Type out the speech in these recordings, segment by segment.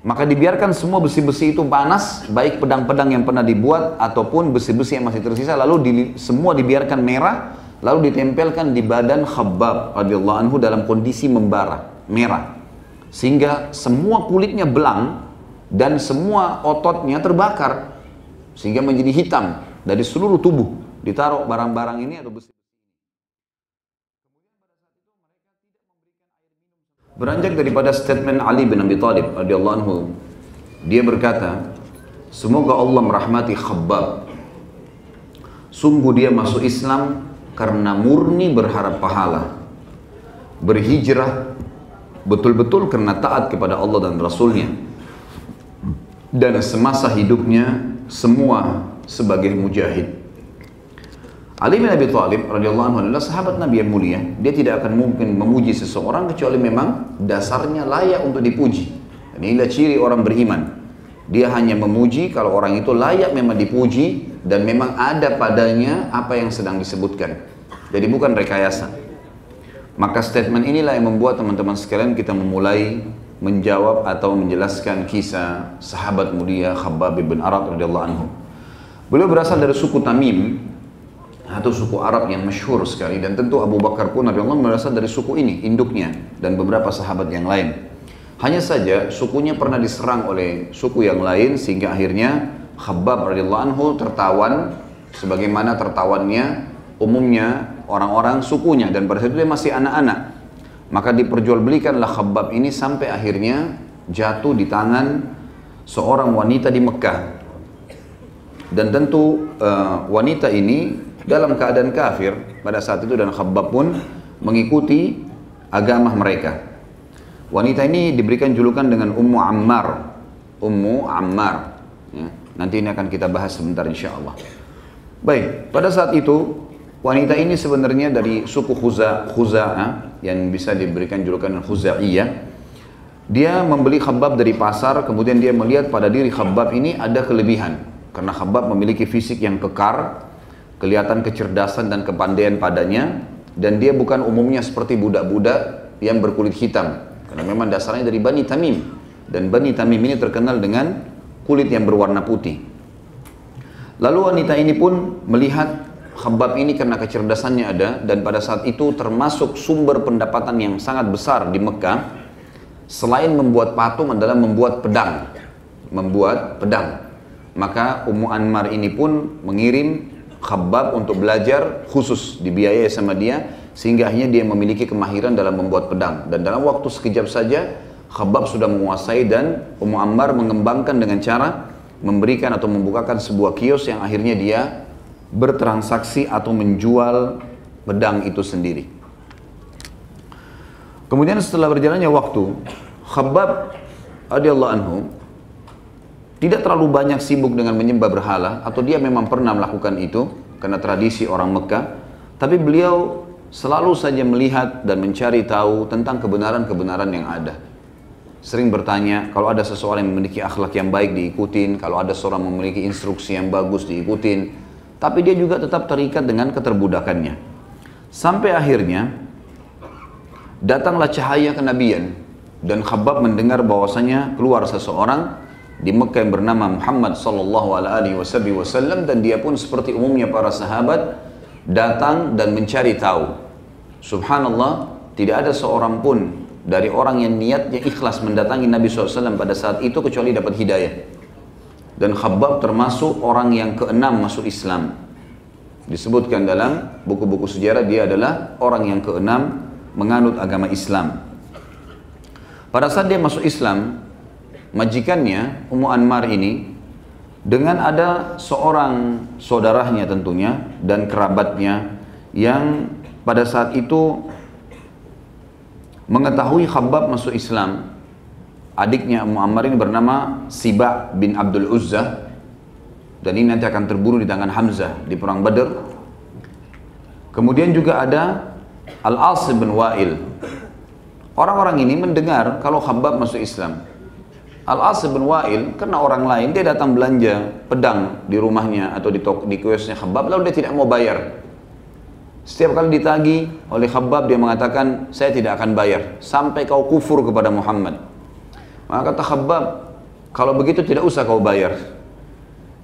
Maka dibiarkan semua besi-besi itu panas, baik pedang-pedang yang pernah dibuat ataupun besi-besi yang masih tersisa, lalu semua dibiarkan merah, lalu ditempelkan di badan Khabbab radhiyallahu anhu dalam kondisi membara, merah. Sehingga semua kulitnya belang dan semua ototnya terbakar sehingga menjadi hitam dari seluruh tubuh. Ditaruh barang-barang ini atau besi. Beranjak daripada statement Ali bin Abi Thalib radhiyallahu anhu, dia berkata, semoga Allah merahmati Khabbab. Sungguh dia masuk Islam karena murni berharap pahala. Berhijrah betul-betul karena taat kepada Allah dan Rasulnya. Dan semasa hidupnya semua sebagai mujahid. Ali bin Abi Thalib radhiyallahu anhu adalah sahabat Nabi yang mulia. Dia tidak akan mungkin memuji seseorang kecuali memang dasarnya layak untuk dipuji. Dan inilah ciri orang beriman. Dia hanya memuji kalau orang itu layak memang dipuji dan memang ada padanya apa yang sedang disebutkan. Jadi bukan rekayasa. Maka statement inilah yang membuat teman-teman sekalian kita memulai menjawab atau menjelaskan kisah sahabat mulia Khabbab bin Arat radhiyallahu anhu. Beliau berasal dari suku Tamim, atau suku Arab yang masyhur sekali, dan tentu Abu Bakar pun radhiyallahu anhu berasal dari suku ini, induknya, dan beberapa sahabat yang lain. Hanya saja sukunya pernah diserang oleh suku yang lain sehingga akhirnya Khabbab radhiyallahu anhu tertawan sebagaimana tertawannya umumnya orang-orang sukunya, dan pada saat itu dia masih anak-anak. Maka diperjualbelikanlah Khabbab ini sampai akhirnya jatuh di tangan seorang wanita di Mekah. Dan tentu wanita ini dalam keadaan kafir pada saat itu, dan Khabbab pun mengikuti agama mereka. Wanita ini diberikan julukan dengan Ummu Ammar. Ummu Ammar. Ya, nanti ini akan kita bahas sebentar insya Allah. Baik, pada saat itu wanita ini sebenarnya dari suku Khuza'ah yang bisa diberikan julukan Khuza'iyah. Dia membeli Khabbab dari pasar, kemudian dia melihat pada diri Khabbab ini ada kelebihan. Karena Khabbab memiliki fisik yang kekar, kelihatan kecerdasan dan kepandaian padanya, dan dia bukan umumnya seperti budak-budak yang berkulit hitam, karena memang dasarnya dari Bani Tamim, dan Bani Tamim ini terkenal dengan kulit yang berwarna putih. Lalu wanita ini pun melihat Khabbab ini karena kecerdasannya ada, dan pada saat itu termasuk sumber pendapatan yang sangat besar di Mekah, selain membuat patung adalah membuat pedang. Maka Ummu Ammar ini pun mengirim Khabbab untuk belajar khusus, dibiayai sama dia, sehingga akhirnya dia memiliki kemahiran dalam membuat pedang. Dan dalam waktu sekejap saja Khabbab sudah menguasai, dan Ummu Ammar mengembangkan dengan cara memberikan atau membukakan sebuah kios yang akhirnya dia bertransaksi atau menjual pedang itu sendiri. Kemudian setelah berjalannya waktu, Khabbab radhiyallahu anhu tidak terlalu banyak sibuk dengan menyembah berhala, atau dia memang pernah melakukan itu karena tradisi orang Mekah, tapi beliau selalu saja melihat dan mencari tahu tentang kebenaran-kebenaran yang ada. Sering bertanya, kalau ada seseorang yang memiliki akhlak yang baik diikutin, kalau ada seorang memiliki instruksi yang bagus diikutin, tapi dia juga tetap terikat dengan keterbudakannya. Sampai akhirnya datanglah cahaya kenabian, dan Khabbab mendengar bahwasanya keluar seseorang di Mekah yang bernama Muhammad sallallahu alaihi wasallam, dan dia pun seperti umumnya para sahabat datang dan mencari tahu. Subhanallah, tidak ada seorang pun dari orang yang niatnya ikhlas mendatangi Nabi SAW pada saat itu kecuali dapat hidayah. Dan Khabbab termasuk orang yang keenam masuk Islam. Disebutkan dalam buku-buku sejarah dia adalah orang yang keenam menganut agama Islam. Pada saat dia masuk Islam, majikannya Ummu Ammar ini dengan ada seorang saudaranya tentunya dan kerabatnya yang pada saat itu mengetahui Khabbab masuk Islam. Adiknya Ummu Ammar ini bernama Siba bin Abdul Uzza, dan ini nanti akan terbunuh di tangan Hamzah di perang Badr. Kemudian juga ada Al-As bin Wa'il. Orang-orang ini mendengar kalau Khabbab masuk Islam. Al-As bin Wa'il karena orang lain, dia datang belanja pedang di rumahnya atau di kiosnya Khabbab, lalu dia tidak mau bayar. Setiap kali ditagih oleh Khabbab, dia mengatakan, saya tidak akan bayar sampai kau kufur kepada Muhammad. Maka kata Khabbab, kalau begitu tidak usah kau bayar.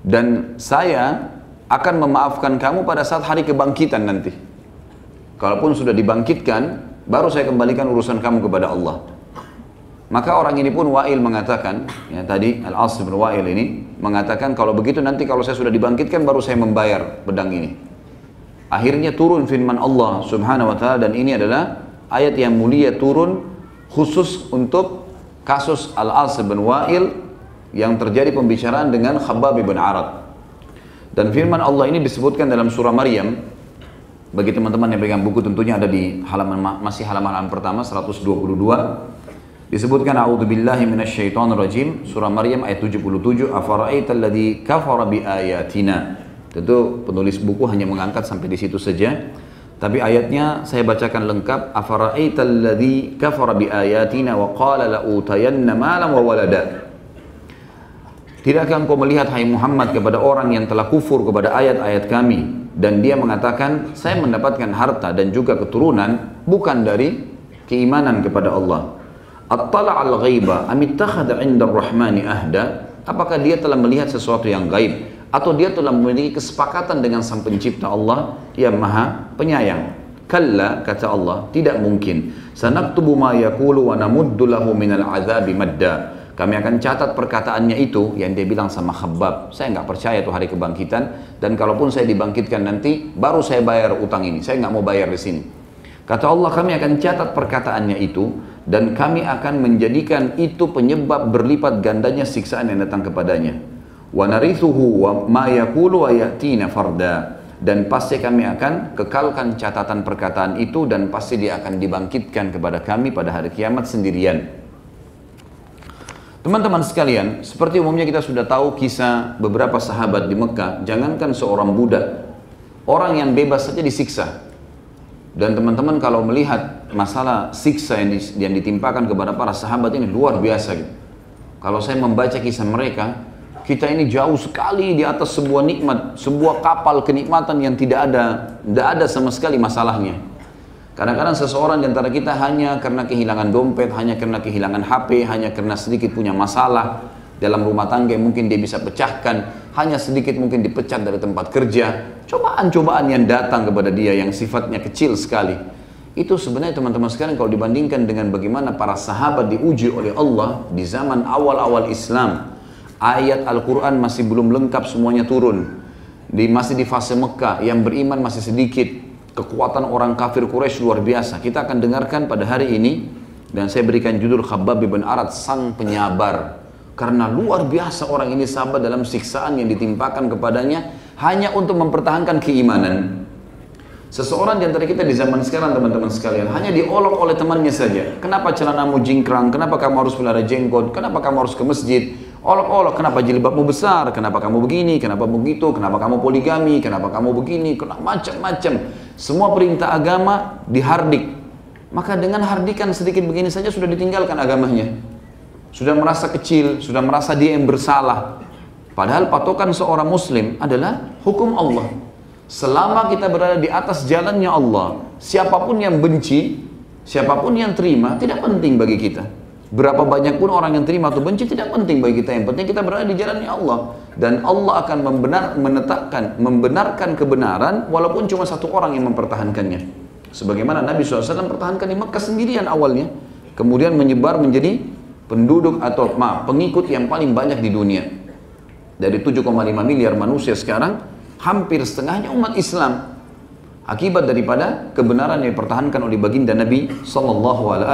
Dan saya akan memaafkan kamu pada saat hari kebangkitan nanti. Kalaupun sudah dibangkitkan, baru saya kembalikan urusan kamu kepada Allah. Maka orang ini pun Wa'il mengatakan, ya tadi Al-As bin Wa'il ini mengatakan, kalau begitu nanti kalau saya sudah dibangkitkan baru saya membayar pedang ini. Akhirnya turun firman Allah Subhanahu wa taala, dan ini adalah ayat yang mulia turun khusus untuk kasus Al-As bin Wa'il yang terjadi pembicaraan dengan Khabbab bin Arad. Dan firman Allah ini disebutkan dalam surah Maryam. Bagi teman-teman yang pegang buku tentunya ada di halaman pertama 122. Disebutkan a'udzubillahi minasyaitonirrajim, surah Maryam ayat 77, afara'aital ladzi kafara biayatina. Tentu penulis buku hanya mengangkat sampai di situ saja. Tapi ayatnya saya bacakan lengkap. Afara'aital ladzi kafara biayatina wa qala la'utayanna malan wa walada. Tidakkah engkau melihat hai Muhammad kepada orang yang telah kufur kepada ayat-ayat kami dan dia mengatakan saya mendapatkan harta dan juga keturunan bukan dari keimanan kepada Allah. Attala al-ghaiba amittakhadha 'inda ar-rahmani ahda. Apakah dia telah melihat sesuatu yang gaib atau dia telah memiliki kesepakatan dengan sang pencipta Allah yang maha penyayang? Kalla, kata Allah, tidak mungkin. Sanaktubu ma yaqulu wa namuddu lahu minal 'adzabi madda. Kami akan catat perkataannya itu yang dia bilang sama Khabbab. Saya nggak percaya tuh hari kebangkitan, dan kalaupun saya dibangkitkan nanti baru saya bayar utang ini. Saya nggak mau bayar di sini. Kata Allah, kami akan catat perkataannya itu dan kami akan menjadikan itu penyebab berlipat gandanya siksaan yang datang kepadanya. Wa narithuhu wa ma yaqulu wa yatina farda. Dan pasti kami akan kekalkan catatan perkataan itu dan pasti dia akan dibangkitkan kepada kami pada hari kiamat sendirian. Teman-teman sekalian, seperti umumnya kita sudah tahu kisah beberapa sahabat di Mekah. Jangankan seorang budak, orang yang bebas saja disiksa. Dan teman-teman kalau melihat masalah siksa yang ditimpakan kepada para sahabat ini luar biasa gitu. Kalau saya membaca kisah mereka, kita ini jauh sekali di atas sebuah nikmat, sebuah kapal kenikmatan yang tidak ada sama sekali masalahnya. Kadang-kadang seseorang di antara kita hanya karena kehilangan dompet, hanya karena kehilangan HP, hanya karena sedikit punya masalah dalam rumah tangga yang mungkin dia bisa pecahkan, hanya sedikit mungkin dipecat dari tempat kerja, cobaan-cobaan yang datang kepada dia yang sifatnya kecil sekali. Itu sebenarnya teman-teman sekalian kalau dibandingkan dengan bagaimana para sahabat diuji oleh Allah di zaman awal-awal Islam, ayat Al-Quran masih belum lengkap semuanya turun, masih di fase Mekah, yang beriman masih sedikit, kekuatan orang kafir Quraisy luar biasa. Kita akan dengarkan pada hari ini, dan saya berikan judul Khabbab bin Arad, sang penyabar. Karena luar biasa orang ini sabar dalam siksaan yang ditimpakan kepadanya hanya untuk mempertahankan keimanan. Seseorang di antara kita di zaman sekarang teman-teman sekalian hanya diolok oleh temannya saja. Kenapa celanamu jingkrang? Kenapa kamu harus pelihara jenggot? Kenapa kamu harus ke masjid? Olok-olok, kenapa jilbabmu besar? Kenapa kamu begini? Kenapa begitu? Kenapa kamu poligami? Kenapa kamu begini? Kenapa macam-macam? Semua perintah agama dihardik. Maka dengan hardikan sedikit begini saja sudah ditinggalkan agamanya. Sudah merasa kecil, sudah merasa dia yang bersalah. Padahal patokan seorang muslim adalah hukum Allah. Selama kita berada di atas jalannya Allah, siapapun yang benci, siapapun yang terima, tidak penting bagi kita. Berapa banyak pun orang yang terima atau benci tidak penting bagi kita. Yang penting kita berada di jalannya Allah. Dan Allah akan membenarkan kebenaran walaupun cuma satu orang yang mempertahankannya. Sebagaimana Nabi SAW mempertahankan di Mekah sendirian awalnya. Kemudian menyebar menjadi penduduk atau pengikut yang paling banyak di dunia. Dari 7,5 miliar manusia sekarang, hampir setengahnya umat Islam. Akibat daripada kebenaran yang dipertahankan oleh baginda Nabi SAW.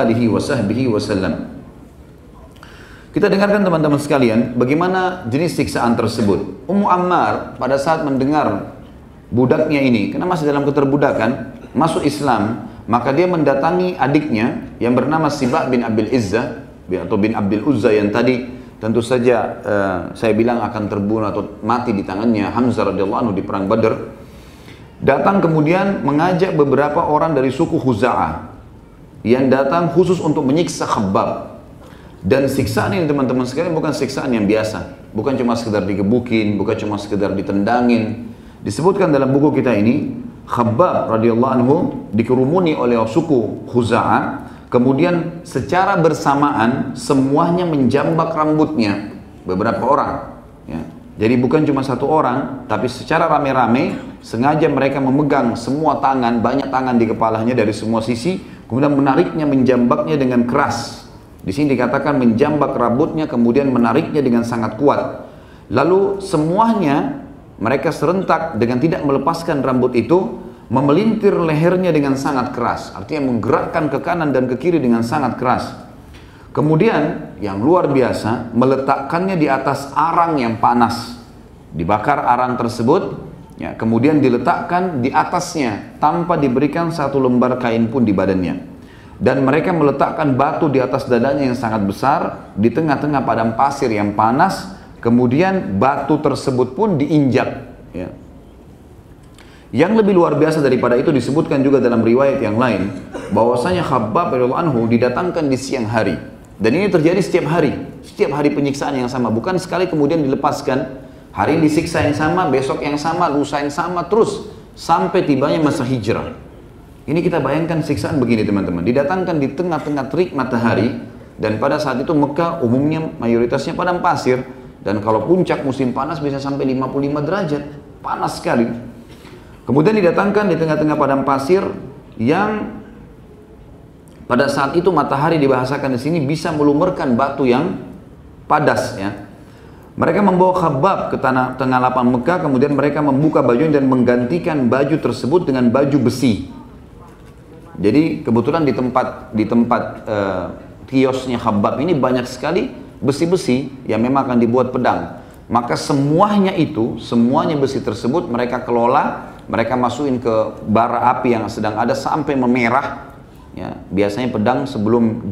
Kita dengarkan teman-teman sekalian bagaimana jenis siksaan tersebut. Ummu Ammar pada saat mendengar budaknya ini, karena masih dalam keterbudakan, masuk Islam, maka dia mendatangi adiknya yang bernama Siba bin Abil Izzah atau bin Abdul Uzza yang tadi tentu saja saya bilang akan terbunuh atau mati di tangannya Hamzah radhiyallahu anhu di perang Badar. Datang kemudian mengajak beberapa orang dari suku Khuza'ah yang datang khusus untuk menyiksa Khabbab. Dan siksaan ini teman-teman sekalian bukan siksaan yang biasa, bukan cuma sekedar digebukin, bukan cuma sekedar ditendangin. Disebutkan dalam buku kita ini, Khabbab radhiyallahu anhu dikerumuni oleh suku Khuza'ah, kemudian secara bersamaan semuanya menjambak rambutnya. beberapa orang. Ya. Jadi bukan cuma satu orang, tapi secara rame-rame sengaja mereka memegang semua tangan, banyak tangan di kepalanya dari semua sisi, kemudian menariknya, menjambaknya dengan keras. Di sini dikatakan menjambak rambutnya, kemudian menariknya dengan sangat kuat. Lalu semuanya mereka serentak dengan tidak melepaskan rambut itu, memelintir lehernya dengan sangat keras. Artinya menggerakkan ke kanan dan ke kiri dengan sangat keras. Kemudian yang luar biasa, meletakkannya di atas arang yang panas. Dibakar arang tersebut, ya, kemudian diletakkan di atasnya tanpa diberikan satu lembar kain pun di badannya. Dan mereka meletakkan batu di atas dadanya yang sangat besar, di tengah-tengah padang pasir yang panas. Kemudian batu tersebut pun diinjak. Ya. Yang lebih luar biasa daripada itu disebutkan juga dalam riwayat yang lain, bahwasanya Khabbab radhiyallahu anhu didatangkan di siang hari. Dan ini terjadi setiap hari penyiksaan yang sama, bukan sekali kemudian dilepaskan. Hari ini disiksa yang sama, besok yang sama, lusa yang sama, terus sampai tibanya masa hijrah. Ini kita bayangkan siksaan begini teman-teman, didatangkan di tengah-tengah terik matahari, dan pada saat itu Mekah umumnya mayoritasnya padang pasir, dan kalau puncak musim panas bisa sampai 55 derajat, panas sekali. Kemudian didatangkan di tengah-tengah padang pasir yang pada saat itu matahari dibahasakan di sini bisa melumerkan batu yang padas, ya. Mereka membawa Khabbab ke tengah lapang Mekah, kemudian mereka membuka bajunya dan menggantikan baju tersebut dengan baju besi. Jadi kebetulan di tempat kiosnya Khabbab ini banyak sekali besi-besi yang memang akan dibuat pedang. Maka semuanya besi tersebut mereka kelola, mereka masukin ke bara api yang sedang ada sampai memerah. Ya, biasanya pedang sebelum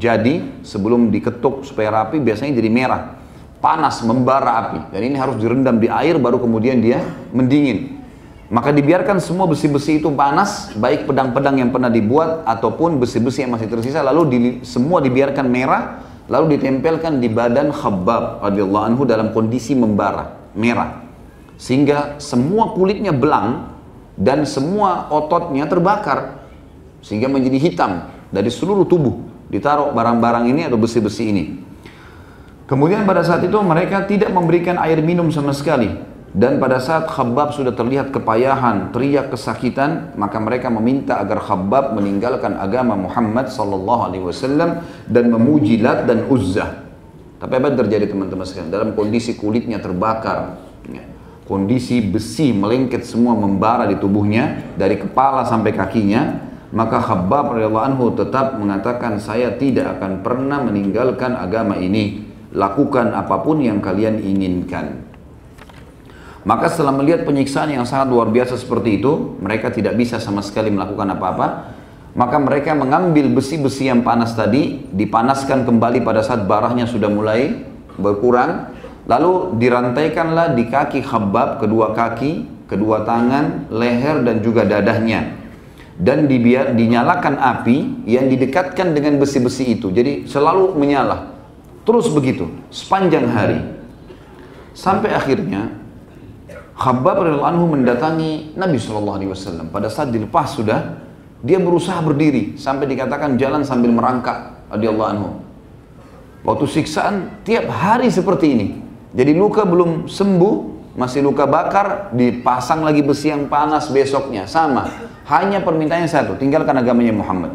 diketuk supaya rapi, biasanya jadi merah, panas, membara api. Dan ini harus direndam di air baru kemudian dia mendingin. Maka dibiarkan semua besi-besi itu panas, baik pedang-pedang yang pernah dibuat ataupun besi-besi yang masih tersisa, lalu semua dibiarkan merah, lalu ditempelkan di badan Khabbab radhiyallahu anhu dalam kondisi membara, merah. Sehingga semua kulitnya belang dan semua ototnya terbakar. Sehingga menjadi hitam dari seluruh tubuh, ditaruh barang-barang ini atau besi-besi ini. Kemudian pada saat itu mereka tidak memberikan air minum sama sekali. Dan pada saat Khabbab sudah terlihat kepayahan, teriak kesakitan, maka mereka meminta agar Khabbab meninggalkan agama Muhammad SAW dan memuji Lat dan Uzzah. Tapi apa yang terjadi teman-teman sekalian? Dalam kondisi kulitnya terbakar, kondisi besi melengket semua membara di tubuhnya dari kepala sampai kakinya, maka Khabbab radhiyallahu anhu tetap mengatakan, saya tidak akan pernah meninggalkan agama ini, lakukan apapun yang kalian inginkan. Maka setelah melihat penyiksaan yang sangat luar biasa seperti itu, mereka tidak bisa sama sekali melakukan apa-apa. Maka mereka mengambil besi-besi yang panas tadi, dipanaskan kembali pada saat barahnya sudah mulai berkurang, lalu dirantaikanlah di kaki Khabbab, kedua kaki, kedua tangan, leher dan juga dadahnya. Dan dinyalakan api yang didekatkan dengan besi-besi itu. Jadi selalu menyala. Terus begitu, sepanjang hari. Sampai akhirnya Khabbab radhiyallahu anhu mendatangi Nabi SAW. Pada saat dilepas sudah, dia berusaha berdiri sampai dikatakan jalan sambil merangkak radhiyallahu anhu. Waktu siksaan tiap hari seperti ini. Jadi luka belum sembuh, masih luka bakar, dipasang lagi besi yang panas besoknya, sama. Hanya permintaannya satu, tinggalkan agamanya Muhammad.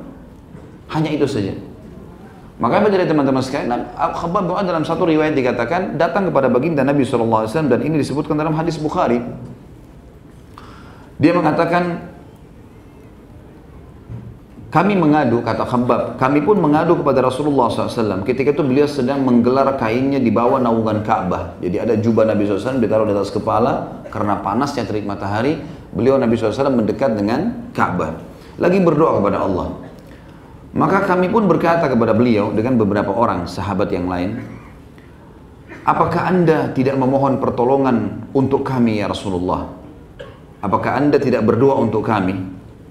Hanya itu saja. Makanya dari teman-teman sekalian, Khabbab dalam satu riwayat dikatakan datang kepada baginda Nabi SAW, dan ini disebutkan dalam hadis Bukhari. Dia mengatakan, kami mengadu, kata Khabbab, kami pun mengadu kepada Rasulullah SAW. Ketika itu beliau sedang menggelar kainnya di bawah naungan Ka'bah. Jadi ada jubah Nabi SAW ditaruh di atas kepala, karena panasnya terik matahari, beliau Nabi SAW mendekat dengan Ka'bah. Lagi berdoa kepada Allah. Maka kami pun berkata kepada beliau dengan beberapa orang sahabat yang lain, apakah anda tidak memohon pertolongan untuk kami ya Rasulullah? Apakah anda tidak berdoa untuk kami?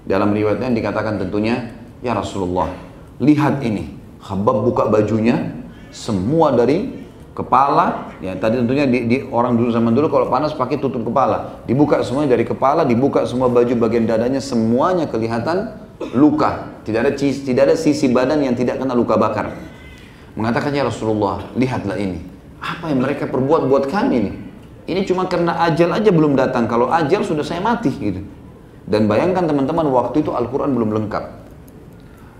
Dalam riwayatnya dikatakan tentunya, ya Rasulullah, lihat ini. Khabbab buka bajunya, semua dari kepala, ya tadi tentunya di orang dulu zaman dulu kalau panas pakai tutup kepala. Dibuka semuanya dari kepala, dibuka semua baju bagian dadanya, semuanya kelihatan luka. Tidak ada sisi badan yang tidak kena luka bakar. Mengatakan, ya Rasulullah, lihatlah ini. Apa yang mereka perbuat buat kami nih? Ini cuma karena ajal aja belum datang. Kalau ajal sudah saya mati gitu. Dan bayangkan teman-teman, waktu itu Al-Quran belum lengkap.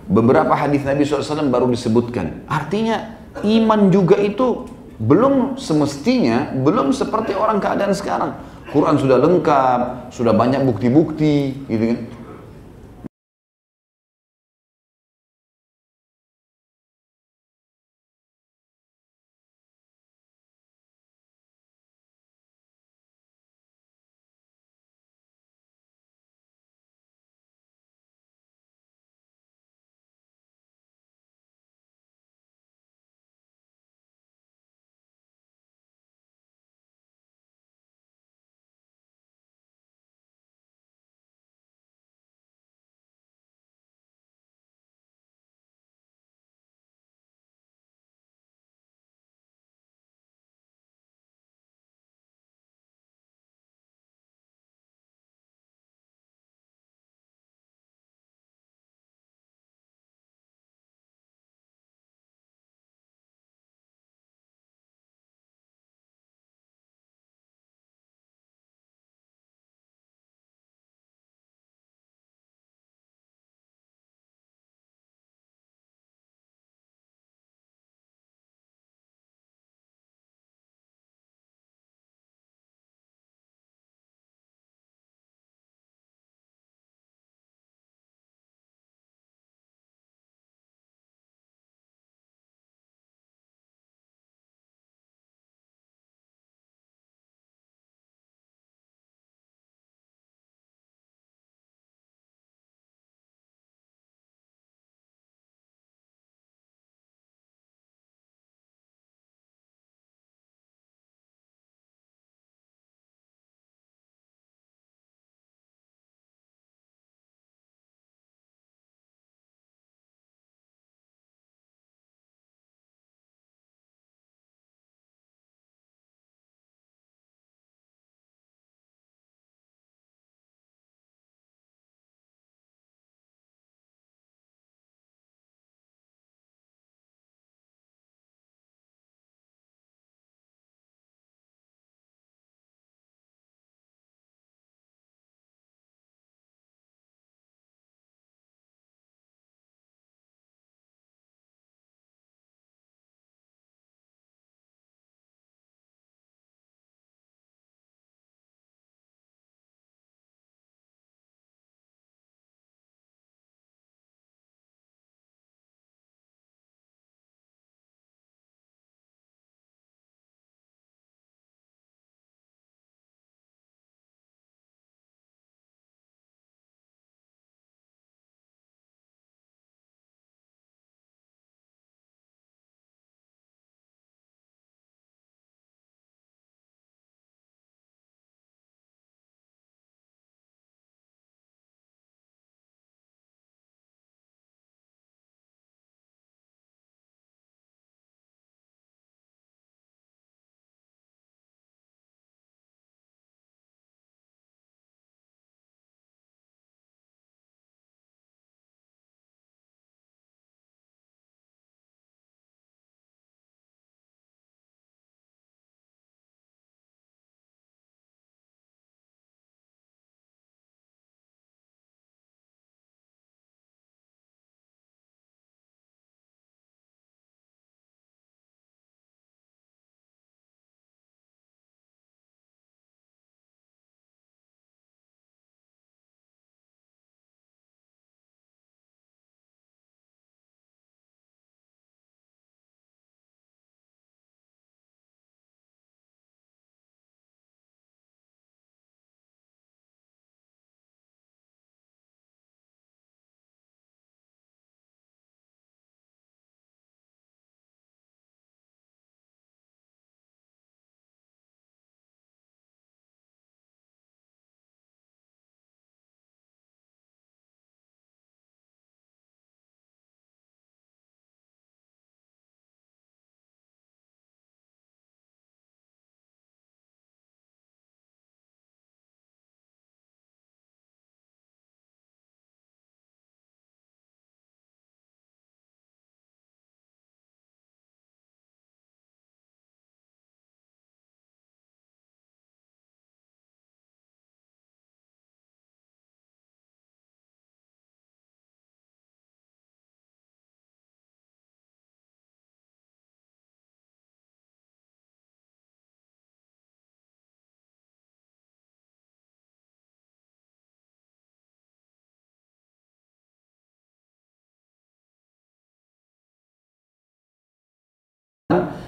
Beberapa hadis Nabi SAW baru disebutkan. Artinya iman juga itu belum semestinya, belum seperti orang keadaan sekarang. Quran sudah lengkap, sudah banyak bukti-bukti gitu kan.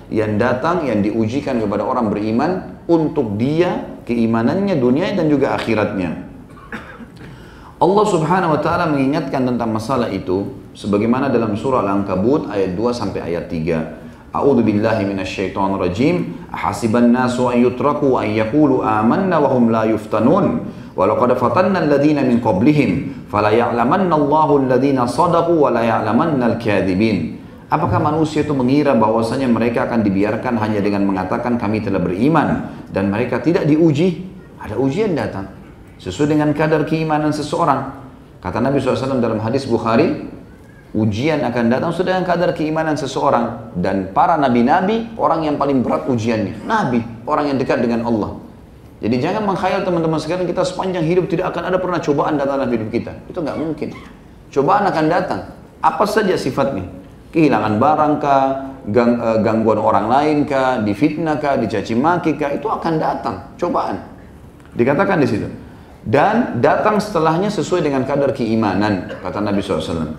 yang datang, yang diujikan kepada orang beriman untuk dia, keimanannya dunia dan juga akhiratnya. Allah Subhanahu wa taala mengingatkan tentang masalah itu sebagaimana dalam surah Al-Ankabut ayat 2 sampai ayat 3. A'udzu billahi minasyaitonir rajim. Ahasiban nasu an yutraku an yaqulu amanna wa hum la yuftanun. Wa laqad fatanna alladziina min qablihim fala ya'lamanna Allahu alladziina shadaqu wa la ya'lamanna al-kadzibin. Apakah manusia itu mengira bahwasanya mereka akan dibiarkan hanya dengan mengatakan kami telah beriman dan mereka tidak diuji? Ada ujian datang sesuai dengan kadar keimanan seseorang. Kata Nabi SAW dalam hadis Bukhari, ujian akan datang sesuai dengan kadar keimanan seseorang. Dan para nabi-nabi, orang yang paling berat ujiannya nabi, orang yang dekat dengan Allah. Jadi jangan mengkhayal teman-teman sekalian kita sepanjang hidup tidak akan ada pernah cobaan datang dalam hidup kita. Itu nggak mungkin. Cobaan akan datang, apa saja sifatnya. Kehilangan barang kah, gangguan orang lain kah, difitnah kah, dicaci maki kah, itu akan datang cobaan. Dikatakan di situ. Dan datang setelahnya sesuai dengan kadar keimanan, kata Nabi SAW.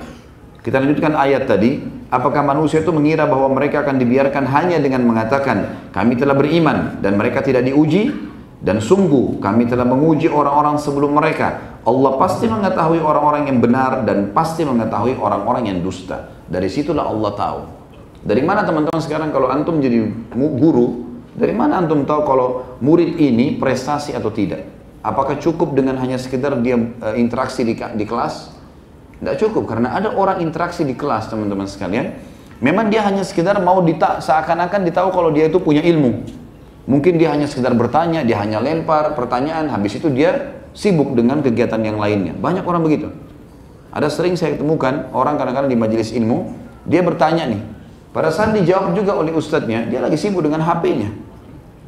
Kita lanjutkan ayat tadi. Apakah manusia itu mengira bahwa mereka akan dibiarkan hanya dengan mengatakan kami telah beriman dan mereka tidak diuji? Dan sungguh kami telah menguji orang-orang sebelum mereka. Allah pasti mengetahui orang-orang yang benar dan pasti mengetahui orang-orang yang dusta. Dari situlah Allah tahu. Dari mana teman-teman sekarang kalau antum jadi guru, dari mana antum tahu kalau murid ini prestasi atau tidak? Apakah cukup dengan hanya sekedar dia interaksi di kelas? Tidak cukup, karena ada orang interaksi di kelas teman-teman sekalian. Memang dia hanya sekedar mau seakan-akan ditahu kalau dia itu punya ilmu. Mungkin dia hanya sekedar bertanya, dia hanya lempar pertanyaan, habis itu dia sibuk dengan kegiatan yang lainnya. Banyak orang begitu. Ada sering saya temukan orang kadang-kadang di majelis ilmu, dia bertanya nih. Pada saat dijawab juga oleh ustadznya, dia lagi sibuk dengan HP-nya.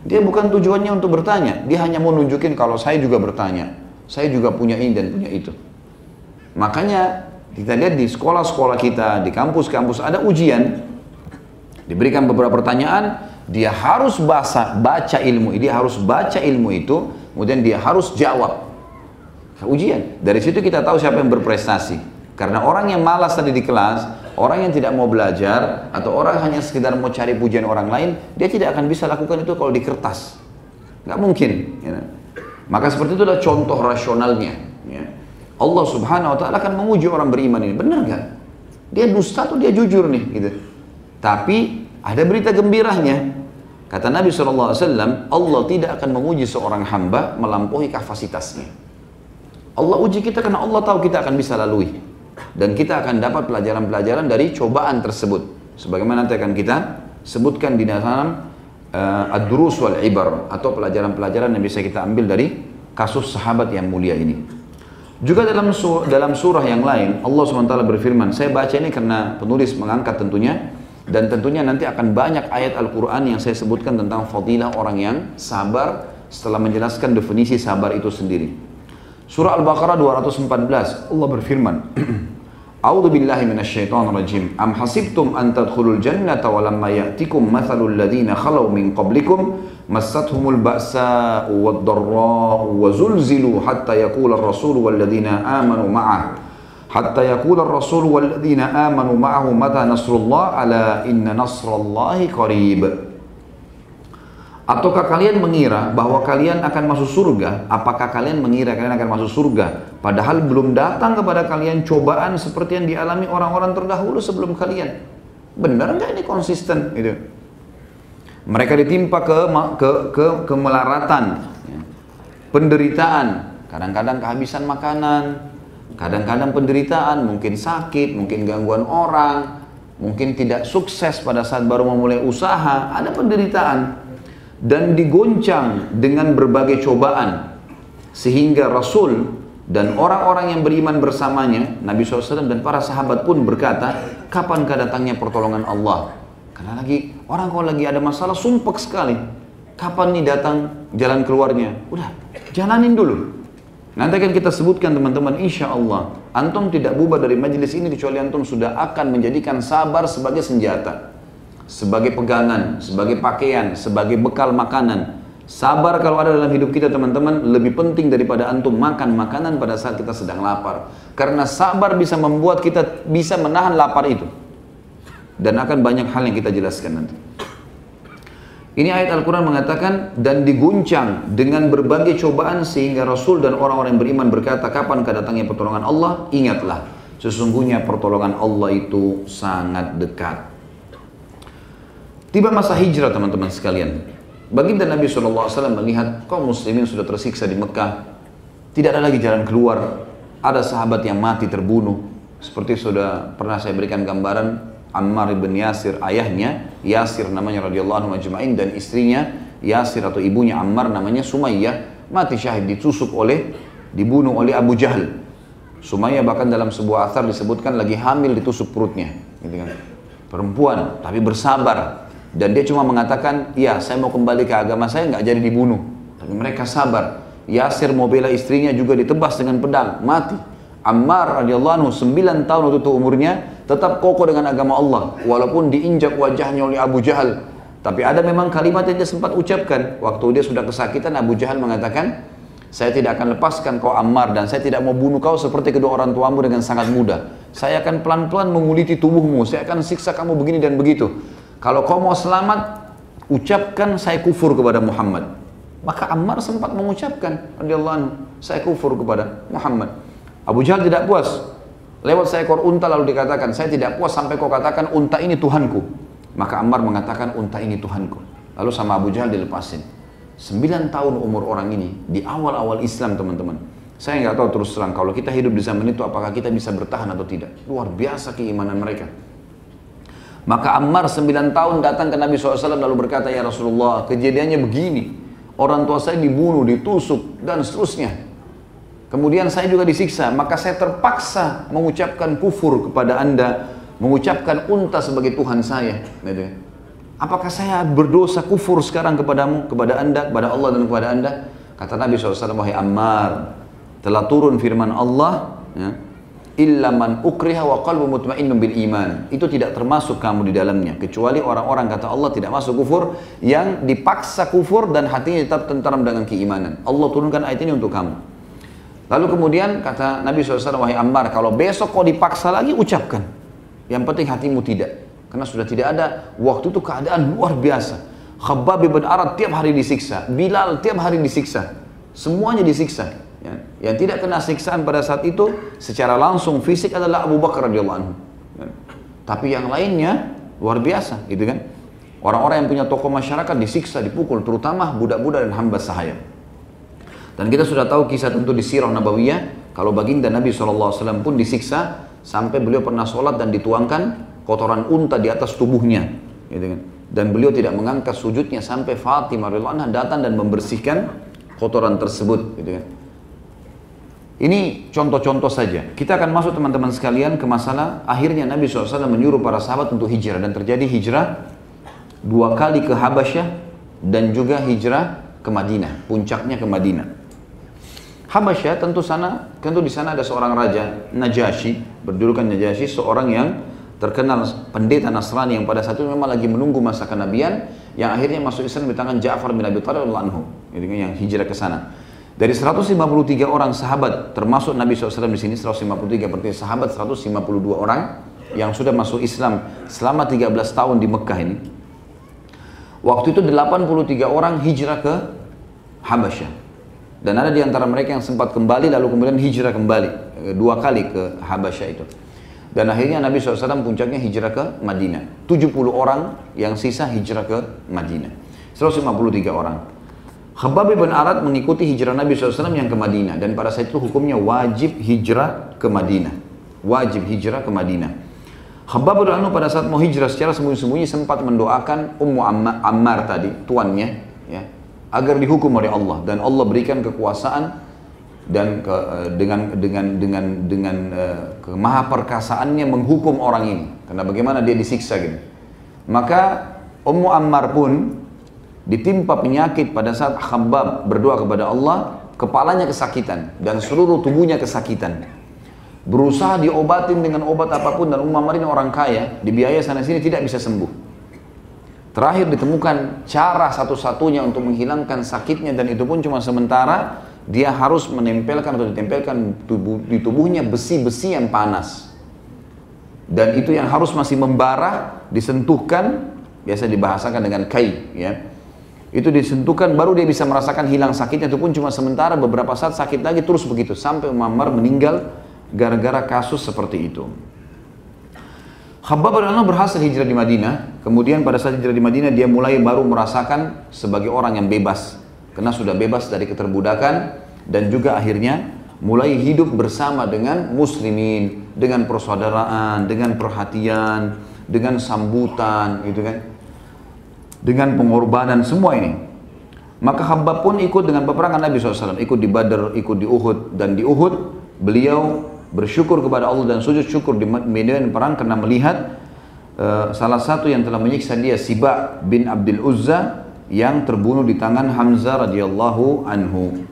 Dia bukan tujuannya untuk bertanya, dia hanya mau nunjukin kalau saya juga bertanya. Saya juga punya ini dan punya itu. Makanya kita lihat di sekolah-sekolah kita, di kampus-kampus ada ujian. Diberikan beberapa pertanyaan, dia harus baca ilmu, dia harus baca ilmu itu, kemudian dia harus jawab. Ujian. Dari situ kita tahu siapa yang berprestasi. Karena orang yang malas tadi di kelas, orang yang tidak mau belajar, atau orang hanya sekedar mau cari pujian orang lain, dia tidak akan bisa lakukan itu kalau di kertas. Nggak mungkin. Ya. Maka seperti itu adalah contoh rasionalnya. Ya. Allah Subhanahu Wa Taala akan menguji orang beriman ini. Benar nggak? Dia dusta atau dia jujur nih? Gitu. Tapi ada berita gembiranya. Kata Nabi SAW, Allah tidak akan menguji seorang hamba melampaui kapasitasnya. Allah uji kita karena Allah tahu kita akan bisa lalui. Dan kita akan dapat pelajaran-pelajaran dari cobaan tersebut. Sebagaimana nanti akan kita sebutkan di dalam Ad-Durus wal Ibar, atau pelajaran-pelajaran yang bisa kita ambil dari kasus sahabat yang mulia ini. Juga dalam surah yang lain, Allah SWT berfirman, saya baca ini karena penulis mengangkat tentunya, dan tentunya nanti akan banyak ayat Al-Quran yang saya sebutkan tentang fadilah orang yang sabar setelah menjelaskan definisi sabar itu sendiri. Surah Al-Baqarah 214, Allah berfirman, A'udzu billahi minasyaitonir rajim. Am hasibtum an tadkhulul jannata wa lamma ya'tikum mathalul ladzina khalau min qablikum massathumul ba'sa'u wad-dharra'u wa zulzilu hatta yaqula ar-rasul wal ladzina amanu ma'ah hatta yaqula ar-rasul wal ladzina amanu ma'ahu mata nasrullah ala inna nasrallahi qarib. Ataukah kalian mengira bahwa kalian akan masuk surga? Apakah kalian mengira kalian akan masuk surga padahal belum datang kepada kalian cobaan seperti yang dialami orang-orang terdahulu sebelum kalian? Benar enggak ini konsisten gitu? Mereka ditimpa kemelaratan, penderitaan, kadang-kadang kehabisan makanan, kadang-kadang penderitaan, mungkin sakit, mungkin gangguan orang, mungkin tidak sukses pada saat baru memulai usaha, ada penderitaan. Dan digoncang dengan berbagai cobaan, sehingga Rasul dan orang-orang yang beriman bersamanya, Nabi SAW dan para sahabat pun berkata, kapankah datangnya pertolongan Allah? Karena orang kalau lagi ada masalah sumpek sekali, kapan nih datang jalan keluarnya? Udah, jalanin dulu. Nanti akan kita sebutkan teman-teman, insya Allah antum tidak bubar dari majelis ini kecuali antum sudah akan menjadikan sabar sebagai senjata, sebagai pegangan, sebagai pakaian, sebagai bekal makanan. Sabar kalau ada dalam hidup kita teman-teman lebih penting daripada antum makan makanan pada saat kita sedang lapar. Karena sabar bisa membuat kita bisa menahan lapar itu. dan akan banyak hal yang kita jelaskan nanti. Ini ayat Al-Quran mengatakan, dan diguncang dengan berbagai cobaan sehingga Rasul dan orang-orang yang beriman berkata, kapan kedatangannya pertolongan Allah? Ingatlah, sesungguhnya pertolongan Allah itu sangat dekat. Tiba masa hijrah teman-teman sekalian. Baginda Nabi SAW melihat kaum muslimin sudah tersiksa di Mekah. Tidak ada lagi jalan keluar. Ada sahabat yang mati terbunuh. Seperti sudah pernah saya berikan gambaran, Ammar ibn Yasir, ayahnya Yasir namanya radhiyallahu anhu ajma'in, dan istrinya Yasir atau ibunya Ammar namanya Sumayyah, mati syahid dibunuh oleh Abu Jahal. Sumayyah bahkan dalam sebuah athar disebutkan lagi hamil ditusuk perutnya, gitu kan. Perempuan tapi bersabar, dan dia cuma mengatakan, ya saya mau kembali ke agama saya, nggak jadi dibunuh. Tapi mereka sabar. Yasir mau bela istrinya juga ditebas dengan pedang, mati. Ammar radhiyallahu anhu 9 tahun waktu itu umurnya, tetap kokoh dengan agama Allah walaupun diinjak wajahnya oleh Abu Jahal. Tapi ada memang kalimat yang dia sempat ucapkan waktu dia sudah kesakitan. Abu Jahal mengatakan, saya tidak akan lepaskan kau Ammar, dan saya tidak mau bunuh kau seperti kedua orang tuamu dengan sangat mudah. Saya akan pelan-pelan menguliti tubuhmu, saya akan siksa kamu begini dan begitu. Kalau kau mau selamat, ucapkan saya kufur kepada Muhammad. Maka Ammar sempat mengucapkan radhiyallahu anhu, saya kufur kepada Muhammad. Abu Jahal tidak puas. Lewat seekor unta lalu dikatakan, saya tidak puas sampai kau katakan unta ini Tuhanku. Maka Ammar mengatakan unta ini Tuhanku. Lalu sama Abu Jahal dilepasin. 9 tahun umur orang ini di awal-awal Islam teman-teman. Saya nggak tahu terus terang kalau kita hidup di zaman itu apakah kita bisa bertahan atau tidak. Luar biasa keimanan mereka. Maka Ammar 9 tahun datang ke Nabi SAW lalu berkata, ya Rasulullah, kejadiannya begini. Orang tua saya dibunuh, ditusuk dan seterusnya. Kemudian saya juga disiksa, maka saya terpaksa mengucapkan kufur kepada anda, mengucapkan unta sebagai Tuhan saya. Apakah saya berdosa kufur sekarang kepadamu, kepada anda, kepada Allah dan kepada anda? Kata Nabi SAW, wahai Ammar, telah turun firman Allah, ya, illa man ukriha wa qalbu mutmainnun bil iman. Itu tidak termasuk kamu di dalamnya, kecuali orang-orang, kata Allah, tidak masuk kufur, yang dipaksa kufur dan hatinya tetap tenteram dengan keimanan. Allah turunkan ayat ini untuk kamu. Lalu kemudian kata Nabi SAW, wahai Ammar, kalau besok kau dipaksa lagi, ucapkan. Yang penting hatimu tidak. Karena sudah tidak ada, waktu itu keadaan luar biasa. Khabbab bin Arat tiap hari disiksa. Bilal tiap hari disiksa. Semuanya disiksa. Ya. Yang tidak kena siksaan pada saat itu, secara langsung fisik adalah Abu Bakar radhiyallahu anhu. Ya. Tapi yang lainnya, luar biasa. Gitu kan? Orang-orang yang punya tokoh masyarakat disiksa, dipukul. Terutama budak-budak dan hamba sahaya. Dan kita sudah tahu kisah tentu di Sirah Nabawiyah, kalau baginda Nabi SAW pun disiksa sampai beliau pernah sholat dan dituangkan kotoran unta di atas tubuhnya, gitu kan. Dan beliau tidak mengangkat sujudnya sampai Fatimah radhiyallahu anha datang dan membersihkan kotoran tersebut, gitu kan. Ini contoh-contoh saja. Kita akan masuk teman-teman sekalian ke masalah akhirnya Nabi SAW menyuruh para sahabat untuk hijrah, dan terjadi hijrah 2 kali ke Habasyah dan juga hijrah ke Madinah, puncaknya ke Madinah. Habasyah tentu di sana ada seorang raja, Najasyi, berjulukan Najasyi, seorang yang terkenal pendeta Nasrani yang pada saat itu memang lagi menunggu masa kenabian, yang akhirnya masuk Islam di tangan Ja'far bin Abi Thalib radhiyallahu anhu, yang hijrah ke sana. Dari 153 orang sahabat, termasuk Nabi SAW di sini 153, berarti sahabat 152 orang yang sudah masuk Islam selama 13 tahun di Mekah ini. Waktu itu 83 orang hijrah ke Habasyah. Dan ada di antara mereka yang sempat kembali lalu kemudian hijrah kembali 2 kali ke Habasyah itu. Dan akhirnya Nabi SAW puncaknya hijrah ke Madinah. 70 orang yang sisa hijrah ke Madinah. 153 orang. Khabbab bin Arat mengikuti hijrah Nabi SAW yang ke Madinah. Dan pada saat itu hukumnya wajib hijrah ke Madinah. Wajib hijrah ke Madinah. Khabbab bin Arat pada saat mau hijrah secara sembunyi-sembunyi sempat mendoakan Ummu Ammar tadi, tuannya, ya, agar dihukum oleh Allah, dan Allah berikan kekuasaan dan dengan kemahaperkasaannya menghukum orang ini, karena bagaimana dia disiksa gitu. Maka Ummu Ammar pun ditimpa penyakit pada saat Khabbab berdoa kepada Allah, kepalanya kesakitan dan seluruh tubuhnya kesakitan. Berusaha diobatin dengan obat apapun, dan Ummu Ammar ini orang kaya, dibiayai sana sini tidak bisa sembuh. Terakhir ditemukan cara satu-satunya untuk menghilangkan sakitnya, dan itu pun cuma sementara. Dia harus menempelkan atau ditempelkan di tubuhnya besi-besi yang panas. dan itu yang harus masih membara, disentuhkan, biasa dibahasakan dengan kai, ya. Itu disentuhkan baru dia bisa merasakan hilang sakitnya, itu pun cuma sementara, beberapa saat sakit lagi terus begitu sampai Muammar meninggal gara-gara kasus seperti itu. Khabbab radhiyallahu berhasil hijrah di Madinah, kemudian pada saat hijrah di Madinah dia mulai baru merasakan sebagai orang yang bebas, karena sudah bebas dari keterbudakan dan juga akhirnya mulai hidup bersama dengan muslimin, dengan persaudaraan, dengan perhatian, dengan sambutan, gitu kan, dengan pengorbanan semua ini. Maka Khabbab pun ikut dengan peperangan Nabi SAW, ikut di Badr, ikut di Uhud, dan di Uhud beliau bersyukur kepada Allah dan sujud syukur di medan perang karena melihat salah satu yang telah menyiksa dia, Siba bin Abdul Uzza, yang terbunuh di tangan Hamzah radhiyallahu anhu.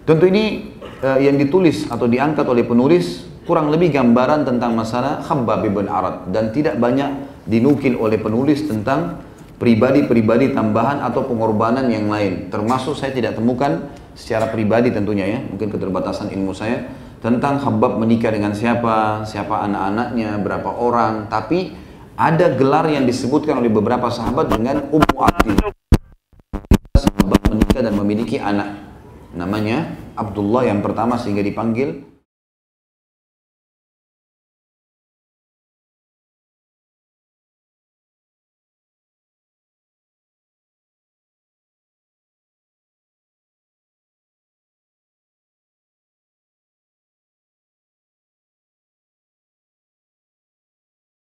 Tentu ini yang ditulis atau diangkat oleh penulis kurang lebih gambaran tentang masalah Khabbab bin Arad, dan tidak banyak dinukil oleh penulis tentang pribadi-pribadi tambahan atau pengorbanan yang lain. Termasuk saya tidak temukan secara pribadi tentunya, ya, mungkin keterbatasan ilmu saya, tentang Khabbab menikah dengan siapa, siapa anak-anaknya, berapa orang. Tapi ada gelar yang disebutkan oleh beberapa sahabat dengan Ummu Abdin. Khabbab menikah dan memiliki anak, namanya Abdullah yang pertama, sehingga dipanggil